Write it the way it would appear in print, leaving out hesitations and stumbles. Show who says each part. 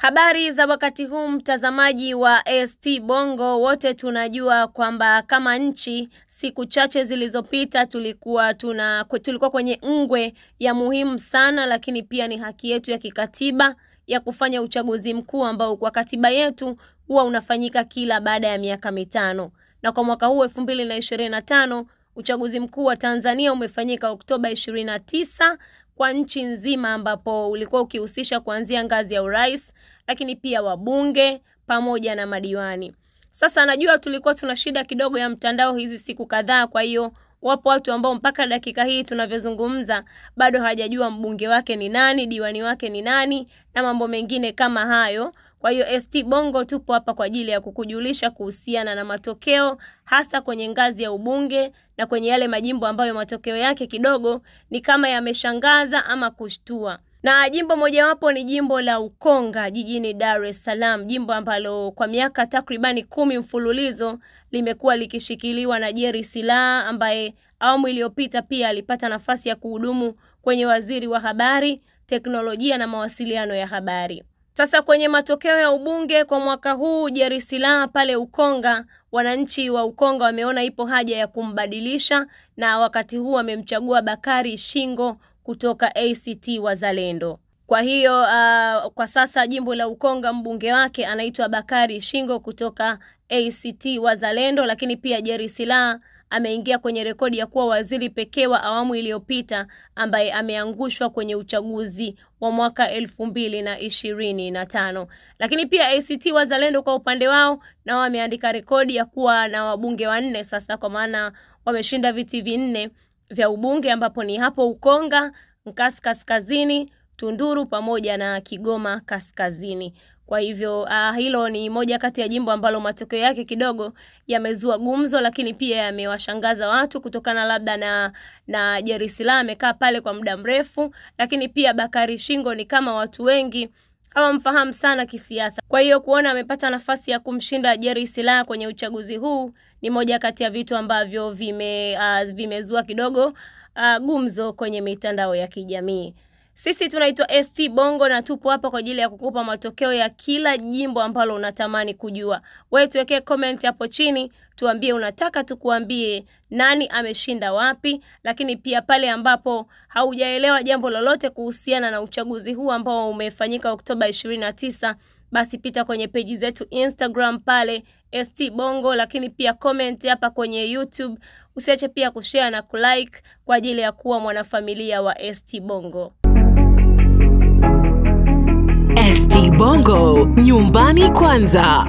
Speaker 1: Habari za wakati huu mtazamaji wa ST Bongo, wote tunajua kwamba kama nchi siku chache zilizopita tulikuwa kwenye ngwe ya muhimu sana, lakini pia ni haki yetu ya kikatiba ya kufanya uchaguzi mkuu ambao kwa katiba yetu huwa unafanyika kila baada ya miaka mitano. Na kwa mwaka huu 2025 uchaguzi mkuu wa Tanzania umefanyika Oktoba 29 kwa nchi nzima, ambapo ulikuwa ukihusisha kuanzia ngazi ya urais, lakini pia wabunge pamoja na madiwani. Sasa najua tulikuwa tuna shida kidogo ya mtandao hizi siku kadhaa, kwa hiyo wapo watu ambao mpaka dakika hii tunavyozungumza bado hawajajua mbunge wake ni nani, diwani wake ni nani na mambo mengine kama hayo. Kwa hiyo ST Bongo tupo hapa kwa ajili ya kukujulisha kuhusiana na matokeo, hasa kwenye ngazi ya ubunge na kwenye yale majimbo ambayo matokeo yake kidogo ni kama yameshangaza ama kushtua. Na jimbo mojawapo ni jimbo la Ukonga jijini Dar es Salaam, jimbo ambalo kwa miaka takribani 10 mfululizo limekuwa likishikiliwa na Jerry Silaa, ambaye awamu iliyopita pia alipata nafasi ya kuhudumu kwenye waziri wa habari, teknolojia na mawasiliano ya habari. Sasa kwenye matokeo ya ubunge kwa mwaka huu, Jerry Silaa pale Ukonga, wananchi wa Ukonga wameona ipo haja ya kumbadilisha, na wakati huu wamemchagua Bakari Shingo kutoka ACT Wazalendo. Kwa hiyo kwa sasa jimbo la Ukonga mbunge wake anaitwa Bakari Shingo kutoka ACT Wazalendo, lakini pia Jerry Silaa ameingia kwenye rekodi ya kuwa waziri pekee wa awamu iliyopita ambaye ameangushwa kwenye uchaguzi wa mwaka 2025. Lakini pia ACT Wazalendo kwa upande wao na wameandika rekodi ya kuwa na wabunge 4 sasa, kwa maana wameshinda viti 4 vya ubunge, ambapo ni hapo Ukonga, Nkasi Kaskazini, Tunduru pamoja na Kigoma Kaskazini. Kwa hivyo hilo ni moja kati ya jimbo ambalo matokeo yake kidogo yamezua gumzo, lakini pia yamewashangaza watu kutokana labda na Jerry Silaa amekaa pale kwa muda mrefu, lakini pia Bakari Shingo ni kama watu wengi hawamfahamu sana kisiasa. Kwa hiyo kuona amepata nafasi ya kumshinda Jerry Silaa kwenye uchaguzi huu ni moja kati ya vitu ambavyo vimezua kidogo gumzo kwenye mitandao ya kijamii. Sisi tunaitwa ST Bongo na tupo hapa kwa ajili ya kukupa matokeo ya kila jimbo ambalo unatamani kujua. Wewe tuwekee comment hapo chini, tuambie unataka tukuambie nani ameshinda wapi, lakini pia pale ambapo haujaelewa jambo lolote kuhusiana na uchaguzi huu ambao umefanyika Oktoba 29, basi pita kwenye page zetu Instagram pale ST Bongo, lakini pia comment hapa kwenye YouTube. Usiache pia kushare na kulike kwa ajili ya kuwa mwanafamilia wa ST Bongo.
Speaker 2: ST Bongo, nyumbani kwanza.